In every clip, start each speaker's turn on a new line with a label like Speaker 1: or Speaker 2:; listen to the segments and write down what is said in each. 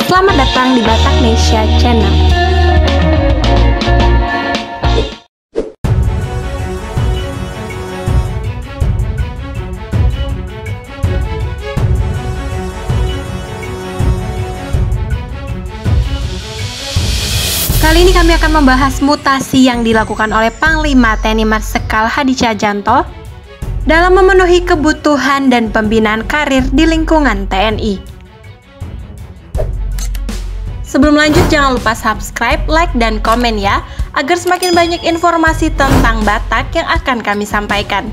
Speaker 1: selamat datang di Bataknesia Channel. Kali ini kami akan membahas mutasi yang dilakukan oleh Panglima TNI Marsikal Hadi Tjahjanto dalam memenuhi kebutuhan dan pembinaan karir di lingkungan TNI. Sebelum lanjut, jangan lupa subscribe, like, dan komen ya, agar semakin banyak informasi tentang Batak yang akan kami sampaikan.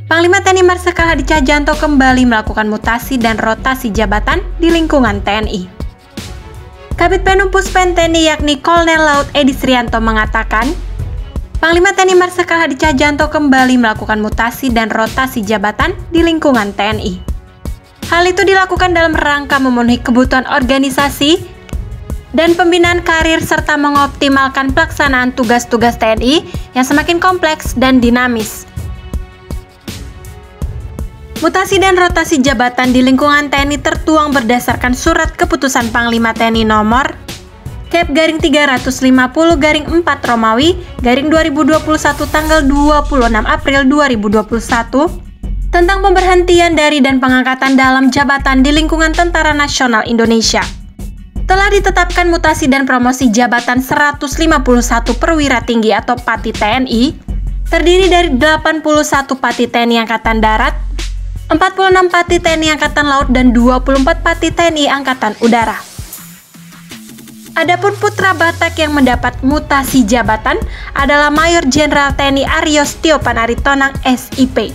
Speaker 1: Panglima TNI Marsikal Hadi Tjahjanto kembali melakukan mutasi dan rotasi jabatan di lingkungan TNI. Kabid Penumpus Pen TNI yakni Kolonel Laut Edi Srianto mengatakan, Panglima TNI Marsikal Hadi Tjahjanto kembali melakukan mutasi dan rotasi jabatan di lingkungan TNI. Hal itu dilakukan dalam rangka memenuhi kebutuhan organisasi dan pembinaan karir serta mengoptimalkan pelaksanaan tugas-tugas TNI yang semakin kompleks dan dinamis. Mutasi dan rotasi jabatan di lingkungan TNI tertuang berdasarkan Surat Keputusan Panglima TNI Nomor Kep/350/4 Romawi /2021 tanggal 26 April 2021 tentang pemberhentian dari dan pengangkatan dalam jabatan di lingkungan Tentara Nasional Indonesia. Telah ditetapkan mutasi dan promosi jabatan 151 perwira tinggi atau Pati TNI, terdiri dari 81 Pati TNI Angkatan Darat, 46 Pati TNI Angkatan Laut, dan 24 Pati TNI Angkatan Udara. Adapun putra Batak yang mendapat mutasi jabatan adalah Mayor Jenderal TNI Aryos Tiopan Aritonang, SIP.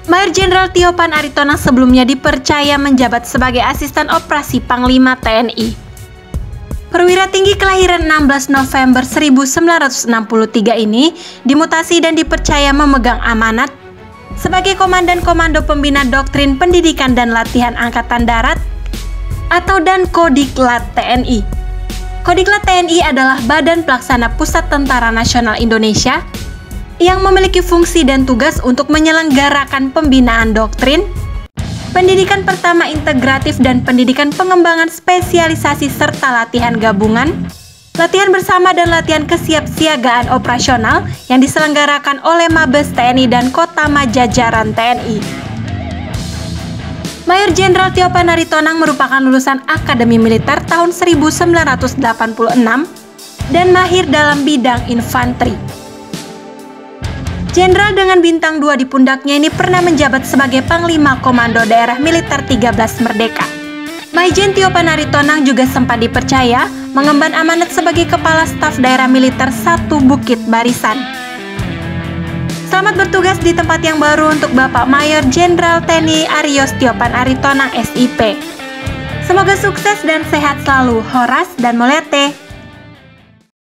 Speaker 1: Mayor Jenderal Tiopan Aritonang sebelumnya dipercaya menjabat sebagai Asisten Operasi Panglima TNI. Perwira tinggi kelahiran 16 November 1963 ini dimutasi dan dipercaya memegang amanat sebagai Komandan Komando Pembina Doktrin Pendidikan dan Latihan Angkatan Darat atau Dankodiklat TNI. Kodiklat TNI adalah badan pelaksana Pusat Tentara Nasional Indonesia yang memiliki fungsi dan tugas untuk menyelenggarakan pembinaan doktrin, pendidikan pertama integratif dan pendidikan pengembangan spesialisasi serta latihan gabungan, latihan bersama dan latihan kesiapsiagaan operasional yang diselenggarakan oleh Mabes TNI dan Kotama Jajaran TNI. Mayor Jenderal Tiopan Aritonang merupakan lulusan Akademi Militer tahun 1986 dan mahir dalam bidang infanteri. Jenderal dengan bintang 2 di pundaknya ini pernah menjabat sebagai Panglima Komando Daerah Militer 13 Merdeka. Maijen Tiopan Aritonang juga sempat dipercaya mengemban amanat sebagai Kepala Staf Daerah Militer 1 Bukit Barisan. Selamat bertugas di tempat yang baru untuk Bapak Mayor Jenderal TNI Aryos Tiopan Aritonang, SIP. Semoga sukses dan sehat selalu. Horas dan Molete.